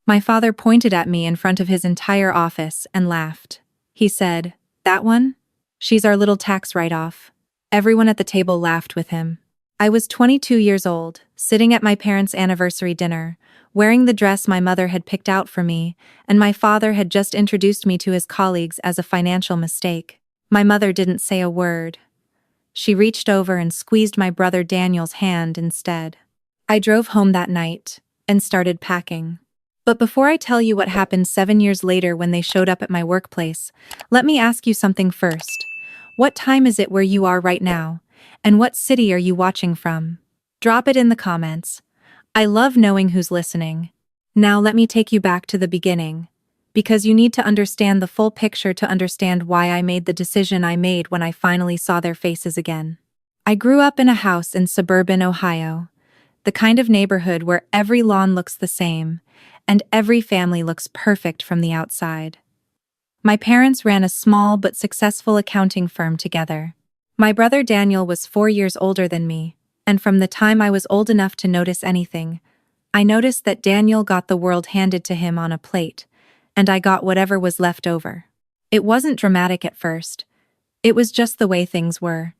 My father pointed at me in front of his entire office and laughed. He said, "That one? She's our little tax write-off." Everyone at the table laughed with him. I was 22 years old, sitting at my parents' anniversary dinner, wearing the dress my mother had picked out for me, and my father had just introduced me to his colleagues as a financial mistake. My mother didn't say a word. She reached over and squeezed my brother Daniel's hand instead. I drove home that night and started packing. But before I tell you what happened 7 years later when they showed up at my workplace, let me ask you something first. What time is it where you are right now? And what city are you watching from? Drop it in the comments. I love knowing who's listening. Now let me take you back to the beginning, because you need to understand the full picture to understand why I made the decision I made when I finally saw their faces again. I grew up in a house in suburban Ohio, the kind of neighborhood where every lawn looks the same, and every family looks perfect from the outside. My parents ran a small but successful accounting firm together. My brother Daniel was 4 years older than me, and from the time I was old enough to notice anything, I noticed that Daniel got the world handed to him on a plate, and I got whatever was left over. It wasn't dramatic at first. It was just the way things were.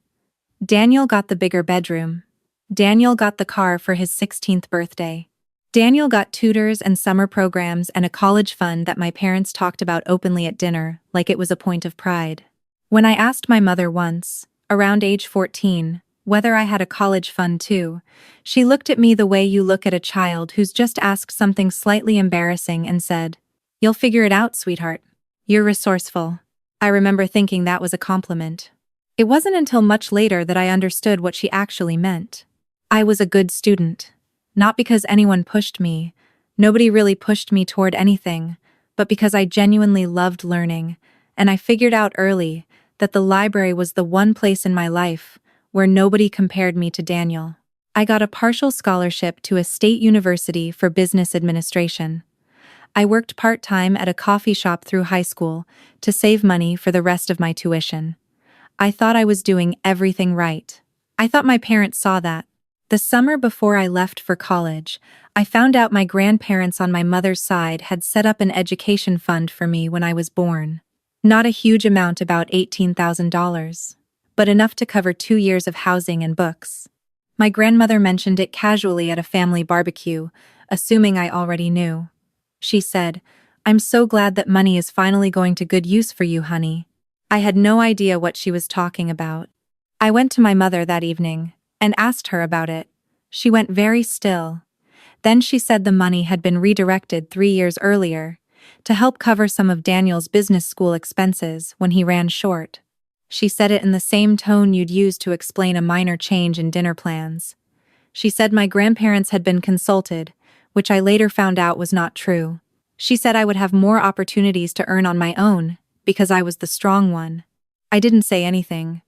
Daniel got the bigger bedroom. Daniel got the car for his 16th birthday. Daniel got tutors and summer programs and a college fund that my parents talked about openly at dinner, like it was a point of pride. When I asked my mother once, around age 14, whether I had a college fund too, she looked at me the way you look at a child who's just asked something slightly embarrassing and said, "You'll figure it out, sweetheart. You're resourceful." I remember thinking that was a compliment. It wasn't until much later that I understood what she actually meant. I was a good student. Not because anyone pushed me, nobody really pushed me toward anything, but because I genuinely loved learning, and I figured out early that the library was the one place in my life where nobody compared me to Daniel. I got a partial scholarship to a state university for business administration. I worked part-time at a coffee shop through high school to save money for the rest of my tuition. I thought I was doing everything right. I thought my parents saw that. The summer before I left for college, I found out my grandparents on my mother's side had set up an education fund for me when I was born. Not a huge amount, about $18,000, but enough to cover 2 years of housing and books. My grandmother mentioned it casually at a family barbecue, assuming I already knew. She said, "I'm so glad that money is finally going to good use for you, honey." I had no idea what she was talking about. I went to my mother that evening and asked her about it. She went very still. Then she said the money had been redirected 3 years earlier to help cover some of Daniel's business school expenses when he ran short. She said it in the same tone you'd use to explain a minor change in dinner plans. She said my grandparents had been consulted, which I later found out was not true. She said I would have more opportunities to earn on my own because I was the strong one. I didn't say anything.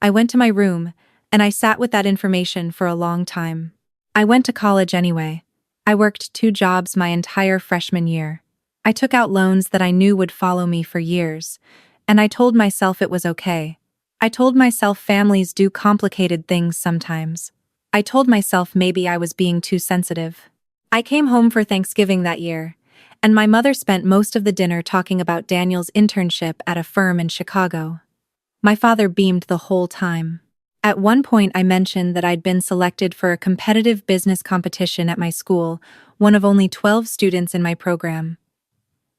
I went to my room and I sat with that information for a long time. I went to college anyway. I worked 2 jobs my entire freshman year. I took out loans that I knew would follow me for years, and I told myself it was okay. I told myself families do complicated things sometimes. I told myself maybe I was being too sensitive. I came home for Thanksgiving that year, and my mother spent most of the dinner talking about Daniel's internship at a firm in Chicago. My father beamed the whole time. At one point I mentioned that I'd been selected for a competitive business competition at my school, one of only 12 students in my program.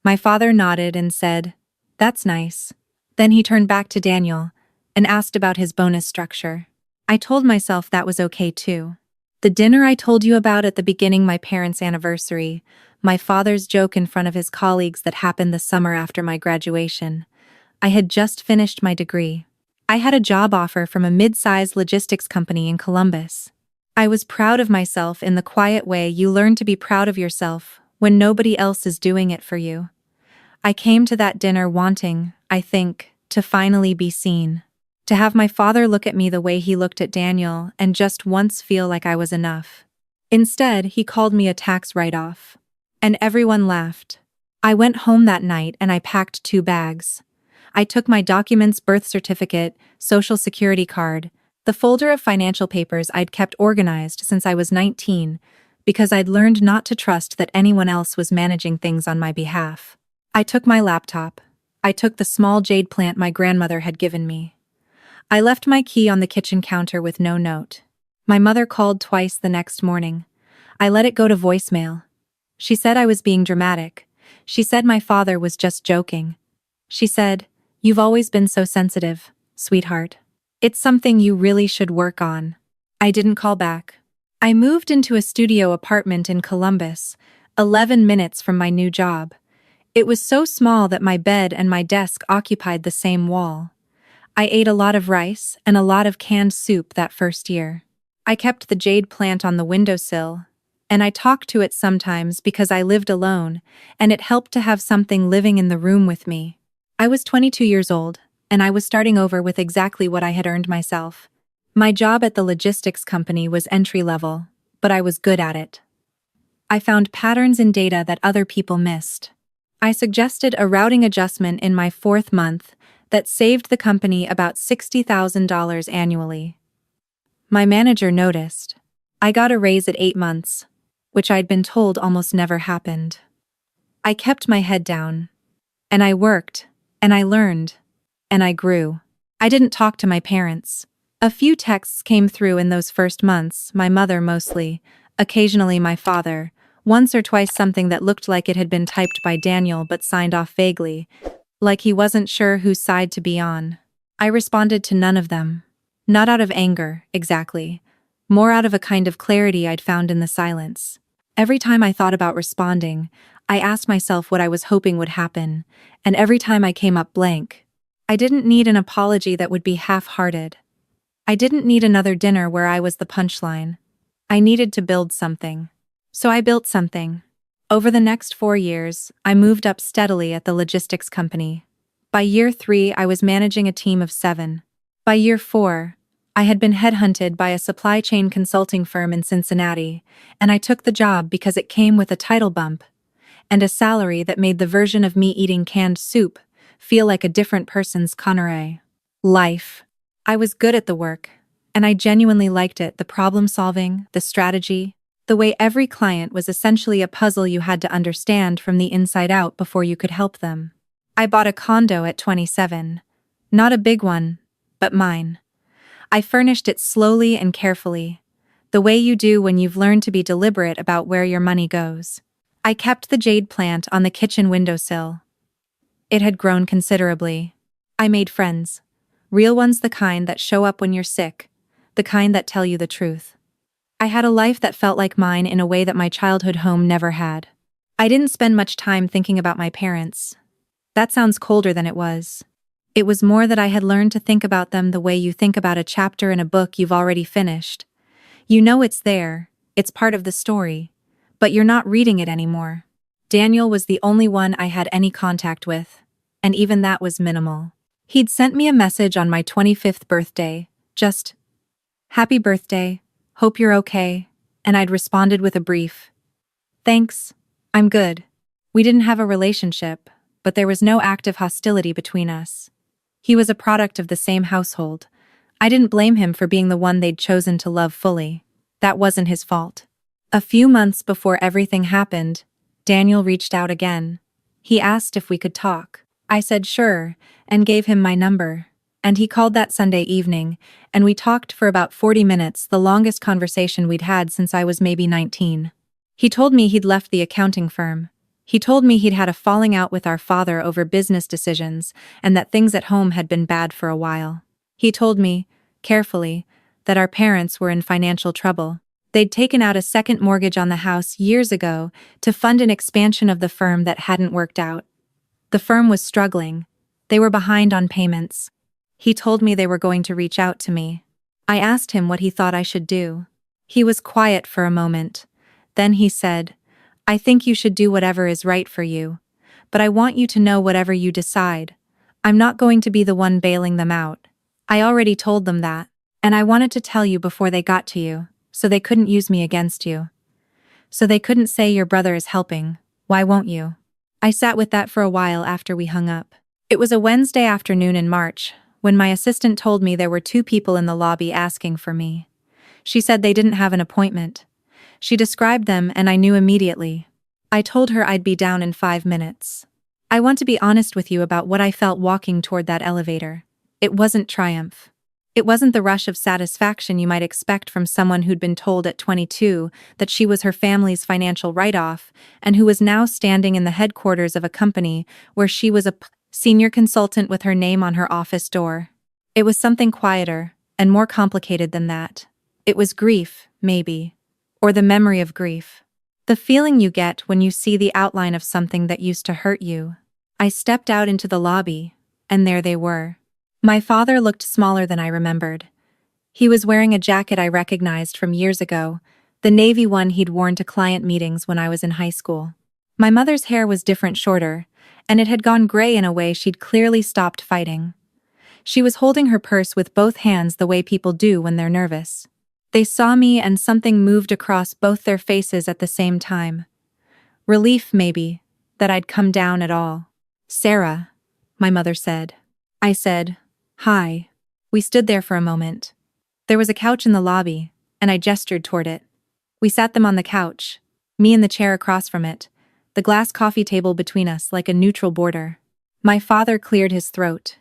My father nodded and said, "That's nice." Then he turned back to Daniel and asked about his bonus structure. I told myself that was okay too. The dinner I told you about at the beginning, my parents' anniversary, my father's joke in front of his colleagues that happened the summer after my graduation. I had just finished my degree. I had a job offer from a mid-sized logistics company in Columbus. I was proud of myself in the quiet way you learn to be proud of yourself when nobody else is doing it for you. I came to that dinner wanting, I think, to finally be seen. To have my father look at me the way he looked at Daniel and just once feel like I was enough. Instead, he called me a tax write-off. And everyone laughed. I went home that night and I packed 2 bags. I took my documents, birth certificate, social security card, the folder of financial papers I'd kept organized since I was 19, because I'd learned not to trust that anyone else was managing things on my behalf. I took my laptop. I took the small jade plant my grandmother had given me. I left my key on the kitchen counter with no note. My mother called twice the next morning. I let it go to voicemail. She said I was being dramatic. She said my father was just joking. She said, "You've always been so sensitive, sweetheart. It's something you really should work on." I didn't call back. I moved into a studio apartment in Columbus, 11 minutes from my new job. It was so small that my bed and my desk occupied the same wall. I ate a lot of rice and a lot of canned soup that first year. I kept the jade plant on the windowsill, and I talked to it sometimes because I lived alone, and it helped to have something living in the room with me. I was 22 years old, and I was starting over with exactly what I had earned myself. My job at the logistics company was entry-level, but I was good at it. I found patterns in data that other people missed. I suggested a routing adjustment in my 4th month that saved the company about $60,000 annually. My manager noticed. I got a raise at 8 months, which I'd been told almost never happened. I kept my head down, and I worked, and I learned, and I grew. I didn't talk to my parents. A few texts came through in those first months, my mother mostly, occasionally my father, once or twice something that looked like it had been typed by Daniel but signed off vaguely, like he wasn't sure whose side to be on. I responded to none of them. Not out of anger, exactly. More out of a kind of clarity I'd found in the silence. Every time I thought about responding, I asked myself what I was hoping would happen, and every time I came up blank. I didn't need an apology that would be half-hearted. I didn't need another dinner where I was the punchline. I needed to build something. So I built something. Over the next 4 years, I moved up steadily at the logistics company. By year 3, I was managing a team of 7. By year 4, I had been headhunted by a supply chain consulting firm in Cincinnati, and I took the job because it came with a title bump and a salary that made the version of me eating canned soup feel like a different person's Conneray. Life. I was good at the work, and I genuinely liked it, the problem-solving, the strategy, the way every client was essentially a puzzle you had to understand from the inside out before you could help them. I bought a condo at 27. Not a big one, but mine. I furnished it slowly and carefully, the way you do when you've learned to be deliberate about where your money goes. I kept the jade plant on the kitchen windowsill. It had grown considerably. I made friends. Real ones, the kind that show up when you're sick, the kind that tell you the truth. I had a life that felt like mine in a way that my childhood home never had. I didn't spend much time thinking about my parents. That sounds colder than it was. It was more that I had learned to think about them the way you think about a chapter in a book you've already finished. You know it's there, it's part of the story, but you're not reading it anymore. Daniel was the only one I had any contact with, and even that was minimal. He'd sent me a message on my 25th birthday, just, "Happy birthday, hope you're okay," and I'd responded with a brief, "Thanks, I'm good." We didn't have a relationship, but there was no active hostility between us. He was a product of the same household. I didn't blame him for being the one they'd chosen to love fully. That wasn't his fault. A few months before everything happened, Daniel reached out again. He asked if we could talk. I said sure, and gave him my number. And he called that Sunday evening, and we talked for about 40 minutes, the longest conversation we'd had since I was maybe 19. He told me he'd left the accounting firm. He told me he'd had a falling out with our father over business decisions, and that things at home had been bad for a while. He told me, carefully, that our parents were in financial trouble. They'd taken out a second mortgage on the house years ago to fund an expansion of the firm that hadn't worked out. The firm was struggling. They were behind on payments. He told me they were going to reach out to me. I asked him what he thought I should do. He was quiet for a moment. Then he said, "I think you should do whatever is right for you. But I want you to know whatever you decide. I'm not going to be the one bailing them out. I already told them that. And I wanted to tell you before they got to you, so they couldn't use me against you. So they couldn't say your brother is helping. Why won't you?" I sat with that for a while after we hung up. It was a Wednesday afternoon in March, when my assistant told me there were 2 people in the lobby asking for me. She said they didn't have an appointment. She described them and I knew immediately. I told her I'd be down in 5 minutes. I want to be honest with you about what I felt walking toward that elevator. It wasn't triumph. It wasn't the rush of satisfaction you might expect from someone who'd been told at 22 that she was her family's financial write-off and who was now standing in the headquarters of a company where she was a senior consultant with her name on her office door. It was something quieter and more complicated than that. It was grief, maybe, or the memory of grief. The feeling you get when you see the outline of something that used to hurt you. I stepped out into the lobby, and there they were. My father looked smaller than I remembered. He was wearing a jacket I recognized from years ago, the navy one he'd worn to client meetings when I was in high school. My mother's hair was different, shorter, and it had gone gray in a way she'd clearly stopped fighting. She was holding her purse with both hands the way people do when they're nervous. They saw me and something moved across both their faces at the same time. Relief, maybe, that I'd come down at all. "Sarah," my mother said. I said, "Hi." We stood there for a moment. There was a couch in the lobby, and I gestured toward it. We sat them on the couch, me in the chair across from it, the glass coffee table between us like a neutral border. My father cleared his throat.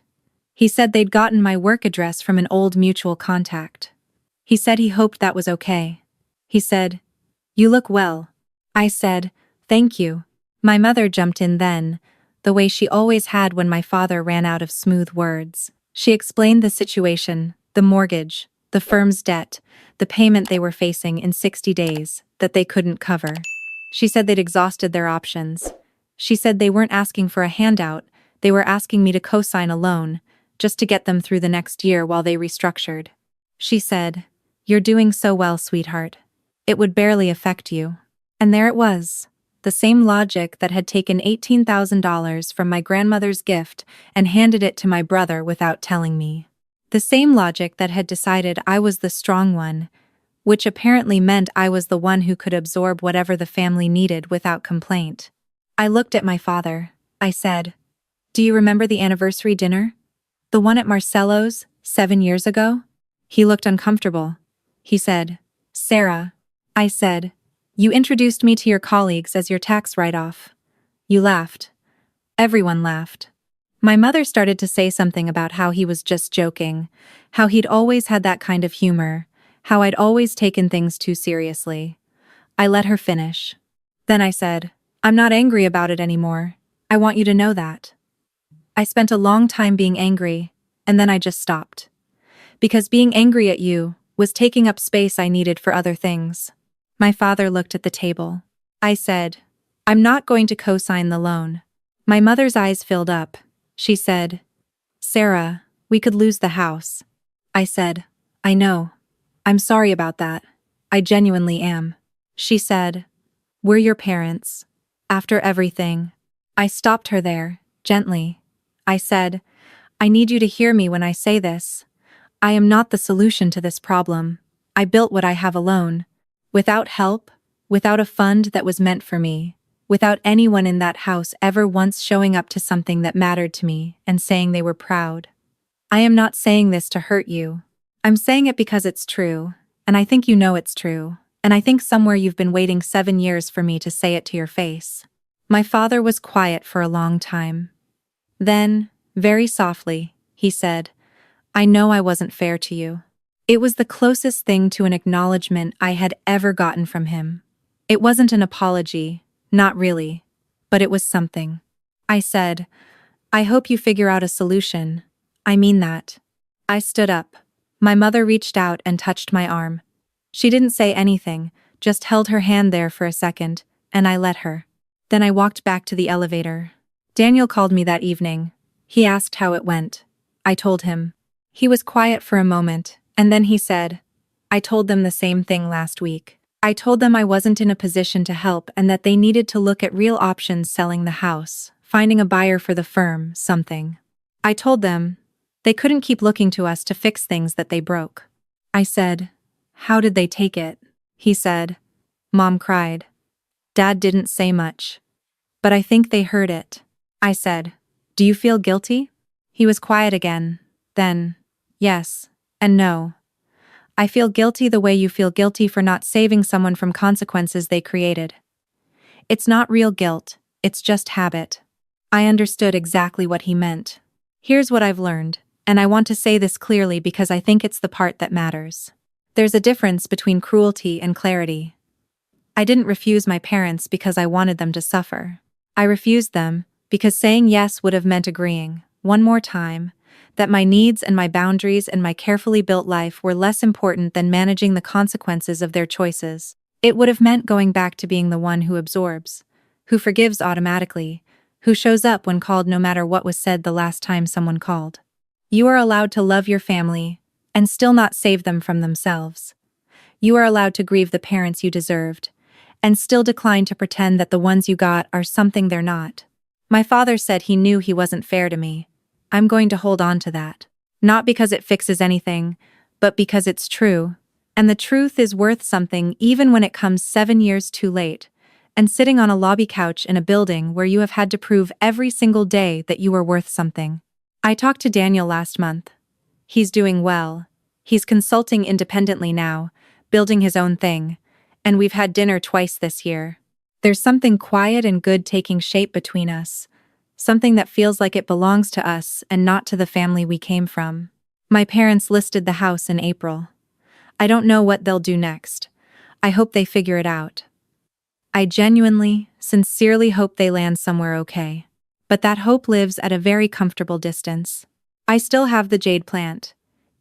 He said they'd gotten my work address from an old mutual contact. He said he hoped that was okay. He said, "You look well." I said, "Thank you." My mother jumped in then, the way she always had when my father ran out of smooth words. She explained the situation, the mortgage, the firm's debt, the payment they were facing in 60 days, that they couldn't cover. She said they'd exhausted their options. She said they weren't asking for a handout, they were asking me to co-sign a loan, just to get them through the next year while they restructured. She said, "You're doing so well, sweetheart. It would barely affect you." And there it was. The same logic that had taken $18,000 from my grandmother's gift and handed it to my brother without telling me. The same logic that had decided I was the strong one, which apparently meant I was the one who could absorb whatever the family needed without complaint. I looked at my father. I said, "Do you remember the anniversary dinner? The one at Marcello's, 7 years ago?" He looked uncomfortable. He said, "Sarah." I said, "You introduced me to your colleagues as your tax write-off." You laughed. Everyone laughed. My mother started to say something about how he was just joking, how he'd always had that kind of humor, how I'd always taken things too seriously. I let her finish. Then I said, "I'm not angry about it anymore. I want you to know that." I spent a long time being angry, and then I just stopped. Because being angry at you was taking up space I needed for other things. My father looked at the table. I said, "I'm not going to co-sign the loan." My mother's eyes filled up. She said, "Sarah, we could lose the house." I said, "I know. I'm sorry about that. I genuinely am." She said, "We're your parents. After everything." I stopped her there, gently. I said, "I need you to hear me when I say this. I am not the solution to this problem. I built what I have alone. Without help, without a fund that was meant for me, without anyone in that house ever once showing up to something that mattered to me and saying they were proud. I am not saying this to hurt you. I'm saying it because it's true, and I think you know it's true, and I think somewhere you've been waiting 7 years for me to say it to your face." My father was quiet for a long time. Then, very softly, he said, "I know I wasn't fair to you." It was the closest thing to an acknowledgement I had ever gotten from him. It wasn't an apology, not really, but it was something. I said, "I hope you figure out a solution. I mean that." I stood up. My mother reached out and touched my arm. She didn't say anything, just held her hand there for a second, and I let her. Then I walked back to the elevator. Daniel called me that evening. He asked how it went. I told him. He was quiet for a moment, and then he said, "I told them the same thing last week. I told them I wasn't in a position to help and that they needed to look at real options, selling the house, finding a buyer for the firm, something. I told them they couldn't keep looking to us to fix things that they broke." I said, "How did they take it?" He said, "Mom cried. Dad didn't say much. But I think they heard it." I said, "Do you feel guilty?" He was quiet again. Then, "Yes and no. I feel guilty the way you feel guilty for not saving someone from consequences they created. It's not real guilt, it's just habit. I understood exactly what he meant. Here's what I've learned, and I want to say this clearly because I think it's the part that matters. There's a difference between cruelty and clarity. I didn't refuse my parents because I wanted them to suffer. I refused them because saying yes would have meant agreeing, one more time, that my needs and my boundaries and my carefully built life were less important than managing the consequences of their choices. It would have meant going back to being the one who absorbs, who forgives automatically, who shows up when called no matter what was said the last time someone called. You are allowed to love your family and still not save them from themselves. You are allowed to grieve the parents you deserved and still decline to pretend that the ones you got are something they're not. My father said he knew he wasn't fair to me. I'm going to hold on to that. Not because it fixes anything, but because it's true. And the truth is worth something even when it comes 7 years too late, and sitting on a lobby couch in a building where you have had to prove every single day that you are worth something. I talked to Daniel last month. He's doing well. He's consulting independently now, building his own thing, and we've had dinner twice this year. There's something quiet and good taking shape between us, something that feels like it belongs to us and not to the family we came from. My parents listed the house in April. I don't know what they'll do next. I hope they figure it out. I genuinely, sincerely hope they land somewhere okay. But that hope lives at a very comfortable distance. I still have the jade plant.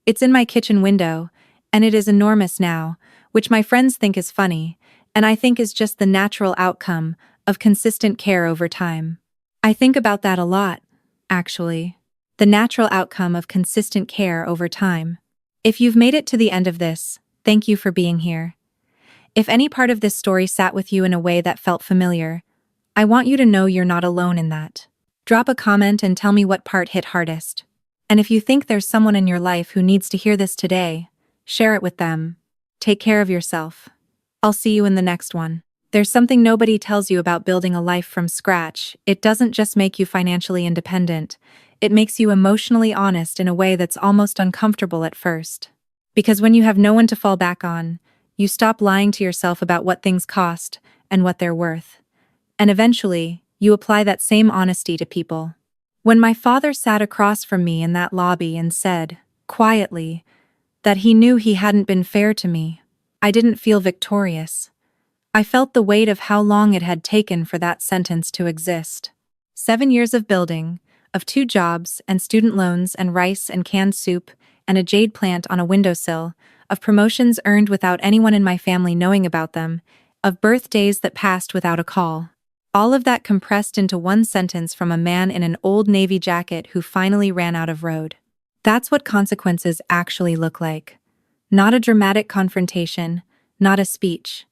It's in my kitchen window, and it is enormous now, which my friends think is funny, and I think is just the natural outcome of consistent care over time. I think about that a lot, actually. The natural outcome of consistent care over time. If you've made it to the end of this, thank you for being here. If any part of this story sat with you in a way that felt familiar, I want you to know you're not alone in that. Drop a comment and tell me what part hit hardest. And if you think there's someone in your life who needs to hear this today, share it with them. Take care of yourself. I'll see you in the next one. There's something nobody tells you about building a life from scratch. It doesn't just make you financially independent. It makes you emotionally honest in a way that's almost uncomfortable at first. Because when you have no one to fall back on, you stop lying to yourself about what things cost and what they're worth. And eventually, you apply that same honesty to people. When my father sat across from me in that lobby and said, quietly, that he knew he hadn't been fair to me, I didn't feel victorious. I felt the weight of how long it had taken for that sentence to exist. 7 years of building, of 2 jobs and student loans and rice and canned soup and a jade plant on a windowsill, of promotions earned without anyone in my family knowing about them, of birthdays that passed without a call. All of that compressed into one sentence from a man in an old Navy jacket who finally ran out of road. That's what consequences actually look like. Not a dramatic confrontation, not a speech.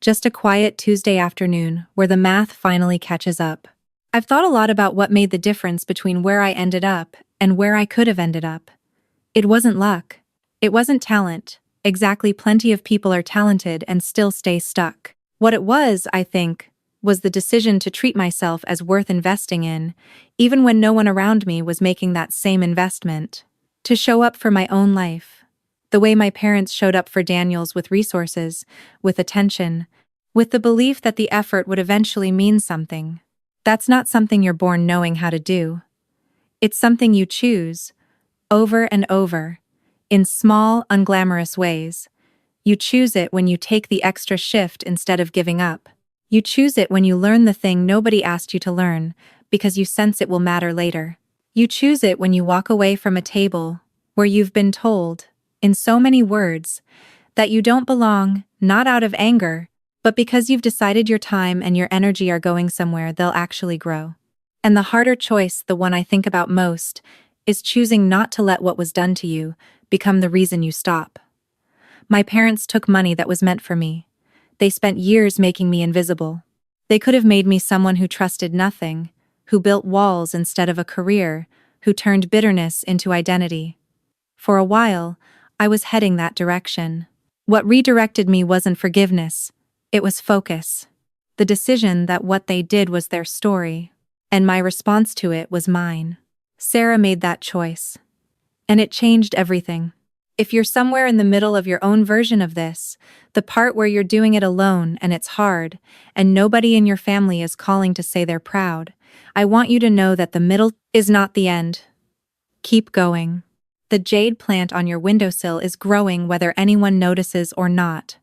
Just a quiet Tuesday afternoon where the math finally catches up. I've thought a lot about what made the difference between where I ended up and where I could have ended up. It wasn't luck. It wasn't talent. Exactly, plenty of people are talented and still stay stuck. What it was, I think, was the decision to treat myself as worth investing in, even when no one around me was making that same investment. To show up for my own life. The way my parents showed up for Daniel's, with resources, with attention, with the belief that the effort would eventually mean something. That's not something you're born knowing how to do. It's something you choose, over and over, in small, unglamorous ways. You choose it when you take the extra shift instead of giving up. You choose it when you learn the thing nobody asked you to learn, because you sense it will matter later. You choose it when you walk away from a table where you've been told, in so many words, that you don't belong, not out of anger, but because you've decided your time and your energy are going somewhere they'll actually grow. And the harder choice, the one I think about most, is choosing not to let what was done to you become the reason you stop. My parents took money that was meant for me. They spent years making me invisible. They could have made me someone who trusted nothing, who built walls instead of a career, who turned bitterness into identity. For a while, I was heading that direction. What redirected me wasn't forgiveness, it was focus. The decision that what they did was their story, and my response to it was mine. Sarah made that choice. And it changed everything. If you're somewhere in the middle of your own version of this, the part where you're doing it alone and it's hard, and nobody in your family is calling to say they're proud, I want you to know that the middle is not the end. Keep going. The jade plant on your windowsill is growing whether anyone notices or not.